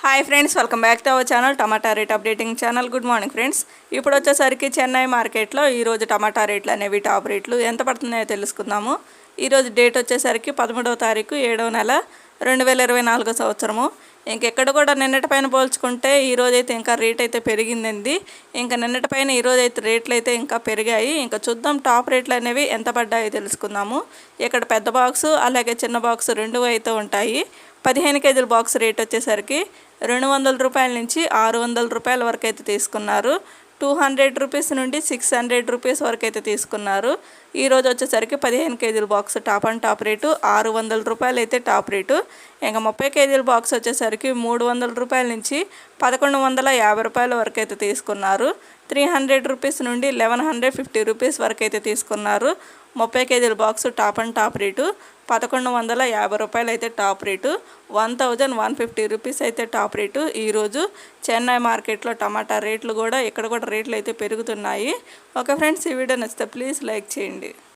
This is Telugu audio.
Hi friends, welcome back to our channel tomato rate updating channel. Good morning friends. ఇప్పుడు వచ్చేసరికి చెన్నై మార్కెట్లో ఈరోజు టమాటా రేట్లు అనేవి టాప్ రేట్లు ఎంత పడుతున్నాయో తెలుసుకుందాము. ఈరోజు డేట్ వచ్చేసరికి 13వ తారీఖు 7వ నెల 2024 సంవత్సరము. ఇంకెక్కడ కూడా నిన్నటి పైన పోల్చుకుంటే ఈరోజు అయితే ఇంకా రేట్ అయితే పెరిగిందండి. ఇంకా నిన్నటి పైన ఈరోజు అయితే రేట్లు అయితే ఇంకా పెరిగాయి. ఇంకా చూద్దాం టాప్ రేట్లు అనేవి ఎంత పడ్డాయో తెలుసుకుందాము. ఇక్కడ పెద్ద బాక్సు అలాగే చిన్న బాక్సు రెండు అయితే ఉంటాయి. 15 కేజీల బాక్స్ రేట్ వచ్చేసరికి 200 రూపాయల నుంచి 600 రూపాయల వరకు అయితే తీసుకున్నారు. 200 రూపీస్ నుండి 600 రూపీస్ వరకు అయితే తీసుకున్నారు. ఈరోజు వచ్చేసరికి 15 కేజీల box top and top rate 600 రూపాయలు అయితే టాప్ రేటు. ఇంకా 30 కేజీల బాక్స్ వచ్చేసరికి 300 రూపాయల నుంచి 1150 రూపాయల వరకు అయితే తీసుకున్నారు. 300 రూపీస్ నుండి 1150 రూపీస్ వరకు అయితే తీసుకున్నారు. 30 కేజీల box top and top rate 1150 రూపాయలు అయితే టాప్ రేటు. 1150 రూపీస్ అయితే టాప్ రేటు. ఈరోజు చెన్నై మార్కెట్లో టమాటా రేట్లు కూడా ఇక్కడ కూడా రేట్లు అయితే పెరుగుతున్నాయి. ఓకే ఫ్రెండ్స్, ఈ వీడియో నచ్చితే ప్లీజ్ లైక్ చేయండి.